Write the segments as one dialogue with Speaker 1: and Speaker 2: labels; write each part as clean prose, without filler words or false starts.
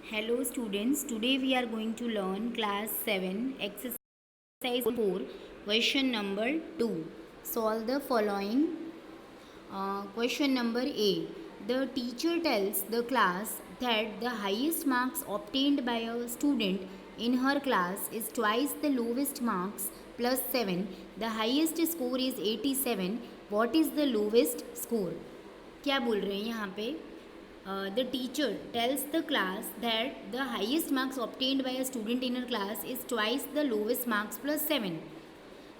Speaker 1: Hello students, today we are going to learn class 7 exercise 4 question number 2. Solve the following. Question number A. The teacher tells the class that the highest marks obtained by a student in her class is twice the lowest marks plus 7. The highest score is 87. What is the lowest score? क्या बोल रहे हैं यहाँ पे? The teacher tells the class that the highest marks obtained by a student in her class is twice the lowest marks plus 7.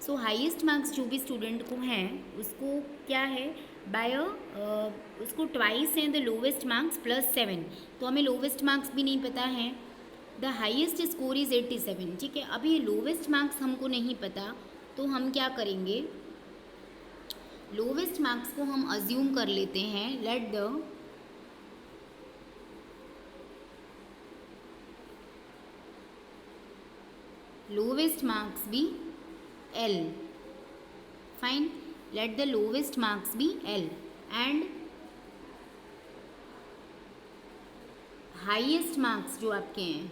Speaker 1: So highest marks जो भी student को हैं उसको क्या है बाय उसको ट्वाइस हैं द लोवेस्ट मार्क्स प्लस 7. तो हमें लोवेस्ट मार्क्स भी नहीं पता है. The highest score is 87. ठीक है, अब ये लोवेस्ट मार्क्स हमको नहीं पता तो हम क्या करेंगे, लोवेस्ट मार्क्स को हम अज्यूम कर लेते हैं. Let the lowest marks be L. Fine. Let the lowest marks be L and highest marks जो आपके हैं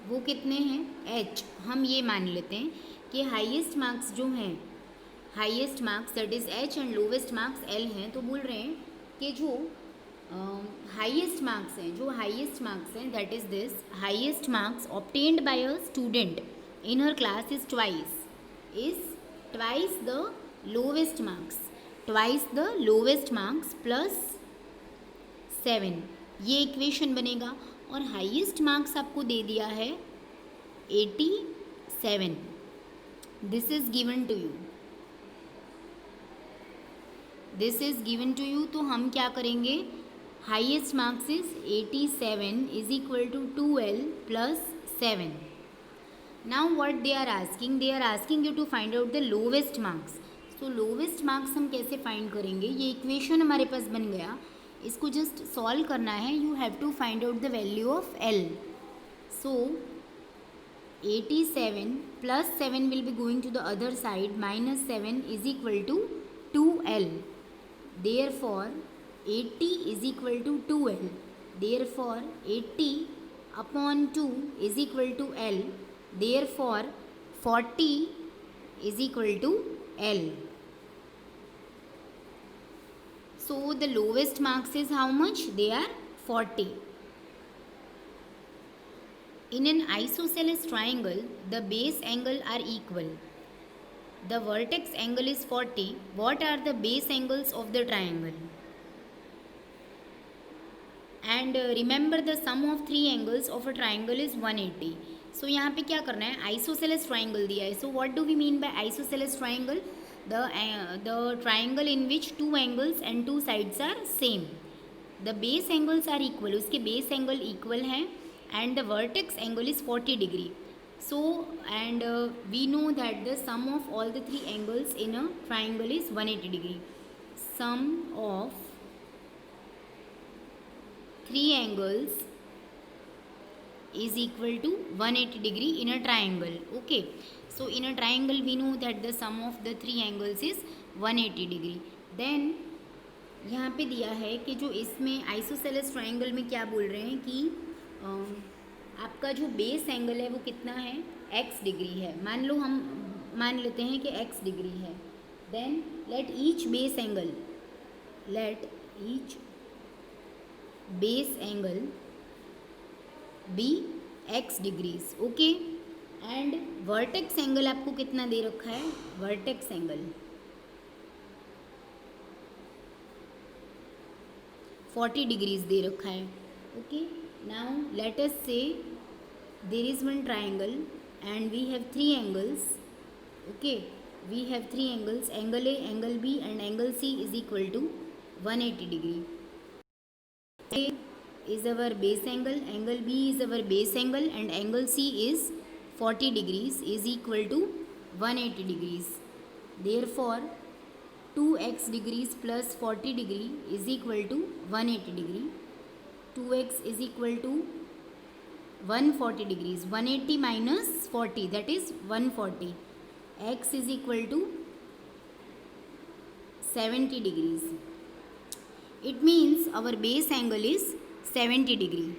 Speaker 1: वो कितने हैं, H. हम ये मान लेते हैं कि highest marks जो हैं, highest marks that is H and lowest marks L हैं. तो बोल रहे हैं कि जो हाईएस्ट मार्क्स हैं, जो हाईएस्ट मार्क्स हैं that is this highest marks obtained by a student in her class is twice the lowest marks, twice the lowest marks plus 7. ये इक्वेशन बनेगा. और हाईएस्ट मार्क्स आपको दे दिया है 87. This is given to you, this is given to you. तो हम क्या करेंगे, highest marks is 87 is equal to 2L plus 7. Now what they are asking you to find out the lowest marks. So lowest marks हम कैसे find करेंगे, ये equation हमारे पास बन गया, इसको जस्ट सॉल्व करना है. You have to find out the value of L. So 87 plus 7 will be going to the other side, minus 7 is equal to 2L. Therefore 80 is equal to 2L. Therefore 80 upon 2 is equal to L. Therefore 40 is equal to L. So the lowest marks is how much? They are 40. In an isosceles triangle, the base angle are equal. The vertex angle is 40. What are the base angles of the triangle? And remember the sum of 3 angles of a triangle is 180. So यहाँ पे क्या करना है, isosceles triangle दिया है. So what do we mean by isosceles triangle, the triangle in which 2 angles and 2 sides are same. The base angles are equal, उसके base angle equal हैं and the vertex angle is 40 degree. So and we know that the sum of all the 3 angles in a triangle is 180 degree. Sum of 3 angles is equal to 180 degree in a triangle. Okay, so in a triangle we know that the sum of the 3 angles is 180 degree. Then यहाँ पे दिया है कि जो इसमें isosceles triangle में क्या बोल रहे हैं कि आपका जो बेस एंगल है वो कितना है, x डिग्री है. मान लो हम मान लेते हैं कि x डिग्री है. Then let each base angle, let each base angle be x degrees. Okay, and vertex angle आपको कितना दे रखा है, वर्टेक्स एंगल 40 डिग्रीज दे रखा है. Okay, now let us say there is one triangle and we have 3 angles. Okay, we have 3 angles, angle A, angle B and angle C is equal to 180 degree. A is our base angle B is our base angle and angle C is 40 degrees is equal to 180 degrees. Therefore 2x degrees plus 40 degree is equal to 180 degree. 2x is equal to 140 degrees. 180 minus 40 that is 140. X is equal to 70 degrees. It means our base angle is 70 degree.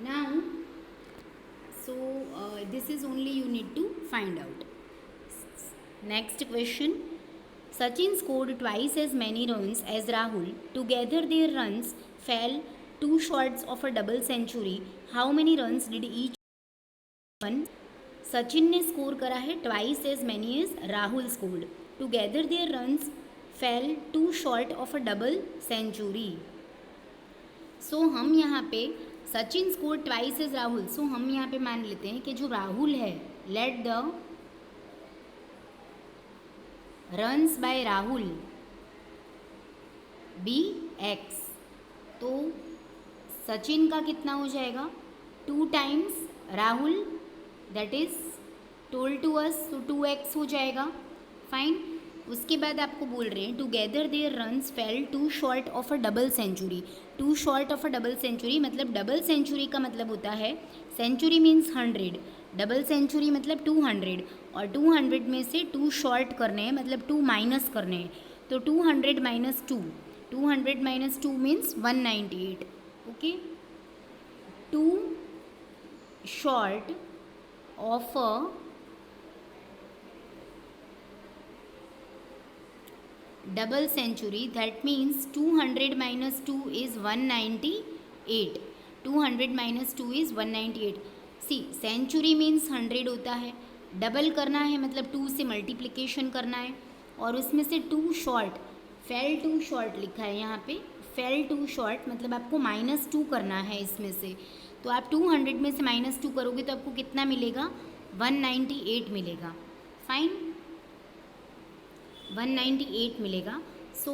Speaker 1: Now, so this is only you need to find out. Next question. Sachin scored twice as many runs as Rahul. Together their runs fell two short of a double century. How many runs did each one? Sachin ने score करा है twice as many as Rahul scored. Together their runs fell two short of a double century. So हम यहाँ पे Sachin score twice as Rahul. So हम यहाँ पे मान लेते हैं कि जो राहुल है, let the runs by Rahul be x. तो सचिन का कितना हो जाएगा? 2 times Rahul, that is told to us, तो 2x हो जाएगा. फाइन. उसके बाद आपको बोल रहे हैं together their runs fell two short of a double century. Two short of a double century मतलब डबल सेंचुरी का मतलब होता है, सेंचुरी मीन्स 100, डबल सेंचुरी मतलब 200, और 200 में से 2 शॉर्ट करने हैं मतलब 2 माइनस करने हैं. तो 200 minus 2, 200 minus 2 means 198. Okay. 2 short of a double century, that means 200 minus 2 is 198. 200 minus 2 is 198. सी सेंचुरी मीन्स 100 होता है, डबल करना है मतलब 2 से मल्टीप्लिकेशन करना है, और उसमें से 2 शॉर्ट, फेल 2 शॉर्ट लिखा है यहाँ पे. फेल 2 शॉर्ट मतलब आपको -2 करना है इसमें से. तो आप 200 में से -2 करोगे तो आपको कितना मिलेगा? 198 मिलेगा. फाइन, 198 मिलेगा. So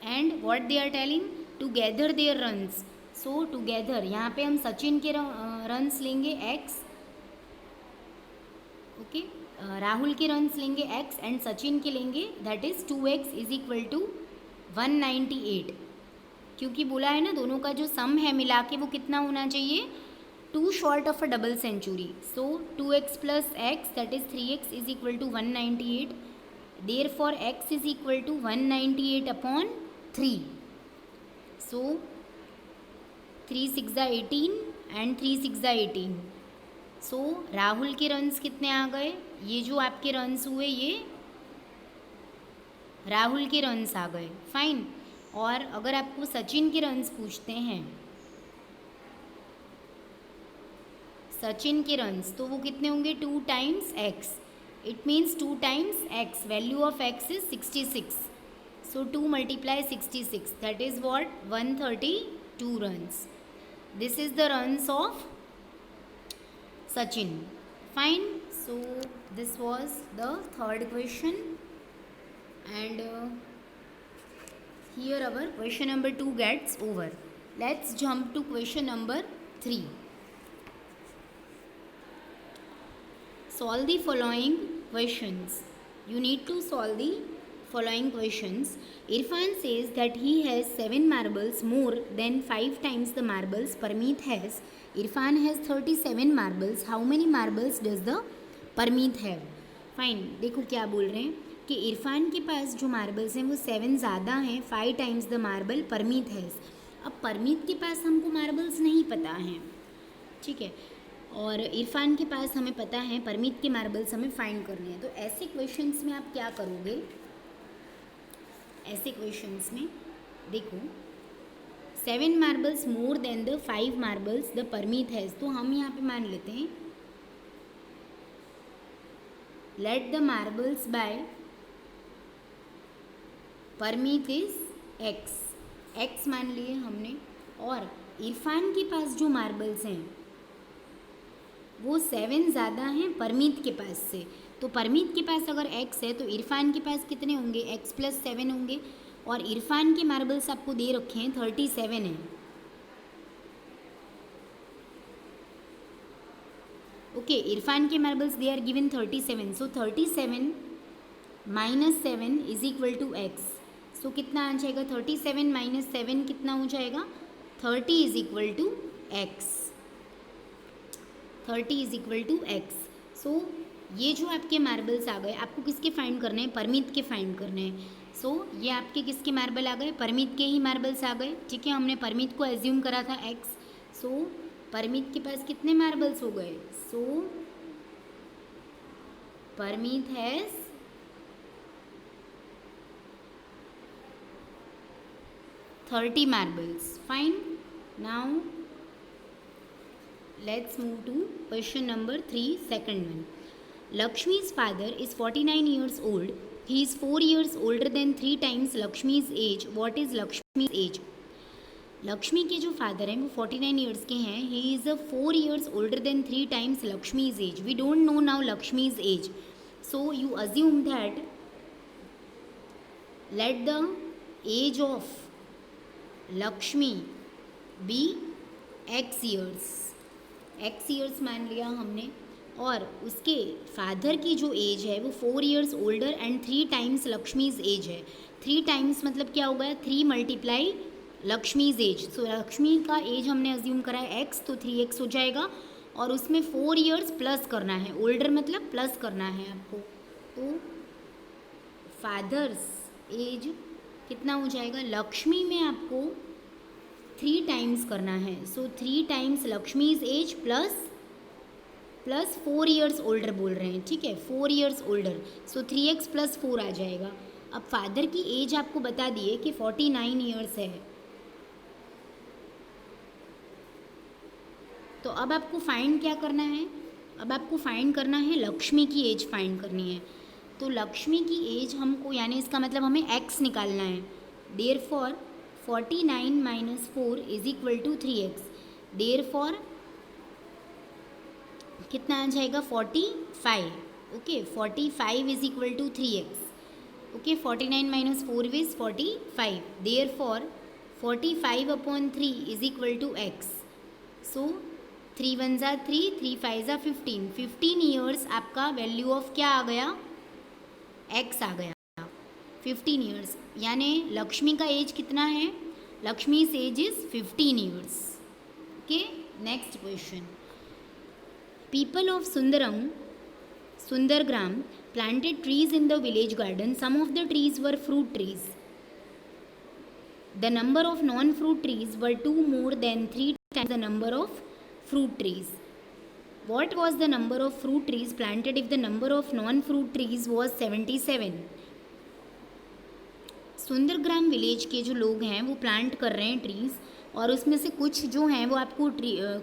Speaker 1: and what they are telling, together their runs. So together यहाँ पे हम सचिन के रन्स लेंगे x, ओके, राहुल के रन्स लेंगे x एंड सचिन के लेंगे that is 2x is equal to 198. क्योंकि बोला है ना दोनों का जो सम है मिला के वो कितना होना चाहिए? 2 short of a double century. So 2x plus x, that is 3x, is equal to 198. Therefore x is equal to 198 upon 3. So 3 6 18 and 3 6 18. So Rahul के रन्स कितने आ गए? ये जो आपके रन्स हुए ये राहुल के रन्स आ गए. फाइन. और अगर आपको सचिन के रन्स पूछते हैं, सचिन के रन्स, तो वो कितने होंगे? 2 times x. It means 2 times x. Value of x is 66. So 2 multiply 66, that is what? 132 runs. This is the runs off Sachin. Fine. So this was the third question and here our question number 2 gets over. Let's jump to question number 3. Solve the following questions. You need to solve the following questions. Irfan says that he has 7 marbles more than 5 times the marbles Parmeet has. Irfan has 37 marbles. How many marbles does the Parmeet have? Fine. देखो क्या बोल रहे हैं कि इरफान के पास जो marbles हैं वो 7 ज़्यादा हैं 5 टाइम्स द मार्बल परमीत है. अब परमीत के पास हमको मार्बल्स नहीं पता हैं, ठीक है, और इरफान के पास हमें पता है, परमीत के मार्बल्स हमें फाइंड करने हैं. तो ऐसे क्वेश्चंस में आप क्या करोगे? ऐसे क्वेश्चंस में देखो 7 marbles more than the 5 marbles the Parmeet है. तो हम यहाँ पे मान लेते हैं let the marbles by Parmeet is x. x मान लिए हमने, और इरफान के पास जो मार्बल्स हैं वो 7 ज़्यादा हैं परमीत के पास से. तो परमीत के पास अगर x है तो इरफान के पास कितने होंगे? x + 7 होंगे. और इरफान के मार्बल्स आपको दे रखे हैं 37 हैं. ओके, इरफान के marbles they are given 37. So 37 - 7 is equal to x. So कितना आ जाएगा? 37 - 7 कितना हो जाएगा? 30 is equal to x. 30 is equal to x. So ये जो आपके मार्बल्स आ गए, आपको किसके फाइंड करने हैं? परमीत के फाइंड करने हैं. सो ये आपके किसके मार्बल आ गए, परमित के ही मार्बल्स आ गए, ठीक है। हमने परमित को एज्यूम करा था एक्स, सो परमित के पास कितने मार्बल्स हो गए, सो परमित has 30 marbles. Fine. Now let's move to question number 3, second one. Lakshmi's father is 49 years old. He is 4 years older than 3 times Lakshmi's age. What is Lakshmi's age? Lakshmi के जो father हैं वो 49 years के हैं. He is 4 years older than 3 times Lakshmi's age. We don't know now Lakshmi's age. So you assume that let the age of Lakshmi be x years मान लिया हमने, और उसके फादर की जो एज है वो 4 years older and 3 times Lakshmi's age है. 3 times मतलब क्या होगा, 3 multiply Lakshmi's age. So Lakshmi का एज हमने अज्यूम करा है एक्स, तो 3x हो जाएगा, और उसमें 4 years प्लस करना है, ओल्डर मतलब प्लस करना है आपको. तो फादर्स एज कितना हो जाएगा, लक्ष्मी में आपको 3 times करना है. So 3 times Lakshmi's age plus 4 years older बोल रहे हैं, ठीक है, 4 years older. So 3x plus 4 आ जाएगा. अब फादर की एज आपको बता दिए कि 49 years है. तो अब आपको फाइंड क्या करना है, अब आपको फाइंड करना है लक्ष्मी की एज फाइंड करनी है. तो लक्ष्मी की एज हमको, यानी इसका मतलब हमें x निकालना है. Therefore 49 - 4 = 3x. देयरफॉर कितना आ जाएगा, 45. Okay, 45 = 3x. Okay, 49 - 4 is 45. Therefore 45/3 = x. So 3 × 1 = 3, 3 × 5 = 15. 15 years आपका वैल्यू ऑफ क्या आ गया, x आ गया. 15 ईयर्स, यानी लक्ष्मी का एज कितना है, Lakshmi age is 15 years. Okay, next question. People of Sundargram planted trees in the village garden. Some of the trees were fruit trees. The number of non-fruit trees were 2 more than 3 times the number of fruit trees. What was the number of fruit trees planted if the number of non-fruit trees was 77? सुंदरग्राम village के जो लोग हैं वो plant कर रहे हैं trees, और उसमें से कुछ जो हैं वो आपको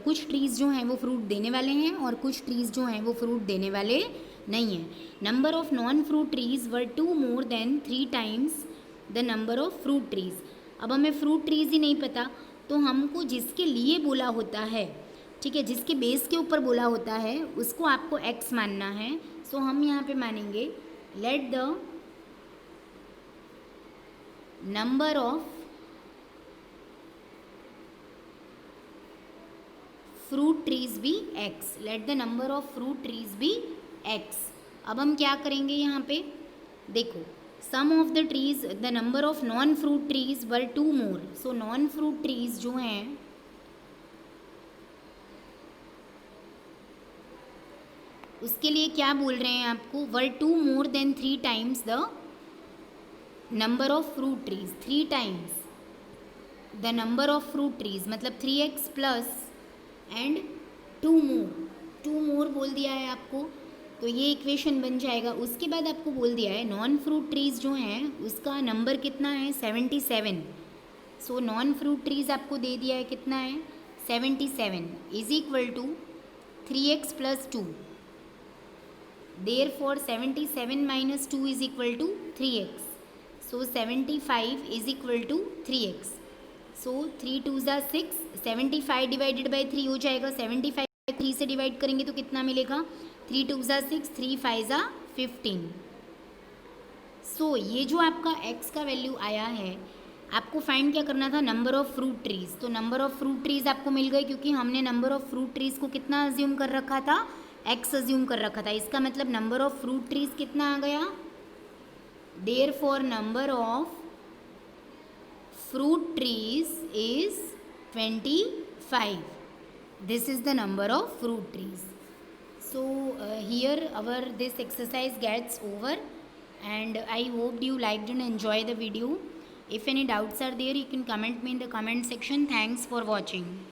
Speaker 1: कुछ ट्रीज़ जो हैं वो फ्रूट देने वाले हैं, और कुछ ट्रीज़ जो हैं वो फ्रूट देने वाले नहीं हैं. Number of non fruit trees were 2 more than 3 times the number of fruit trees. अब हमें फ्रूट ट्रीज़ ही नहीं पता, तो हमको जिसके लिए बोला होता है, ठीक है, जिसके बेस के ऊपर बोला होता है उसको आपको x मानना है. सो हम यहाँ पे मानेंगे let the number of fruit trees be x. Let the number of fruit trees be x. अब हम क्या करेंगे यहाँ पे, देखो, some of the trees, the number of non fruit trees were 2 more. So non fruit trees जो हैं उसके लिए क्या बोल रहे हैं आपको, were 2 more than 3 times the number of fruit trees. 3 times the number of fruit trees मतलब 3x प्लस एंड 2 more बोल दिया है आपको, तो ये इक्वेशन बन जाएगा. उसके बाद आपको बोल दिया है नॉन फ्रूट ट्रीज जो हैं उसका नंबर कितना है, 77. सो नॉन फ्रूट ट्रीज आपको दे दिया है कितना है, 77 = 3x + 2. Therefore 77 - 2 = 3x. So 75 = 3x. So 3 × 2 = 6. 75 divided by 3 हो जाएगा. 75 3 से डिवाइड करेंगे तो कितना मिलेगा, 3 × 2 = 6, 3 × 5 = 15. सो ये जो आपका x का वैल्यू आया है, आपको फाइंड क्या करना था, नंबर ऑफ फ्रूट ट्रीज़. तो नंबर ऑफ फ्रूट ट्रीज़ आपको मिल गए, क्योंकि हमने नंबर ऑफ फ्रूट ट्रीज़ को कितना अज्यूम कर रखा था, x अज्यूम कर रखा था. इसका मतलब नंबर ऑफ फ्रूट ट्रीज़ कितना आ गया, therefore number of fruit trees is 25. This is the number of fruit trees. So here our this exercise gets over. and I hope you liked and enjoy the video. If any doubts are there, you can comment me in the comment section. Thanks for watching.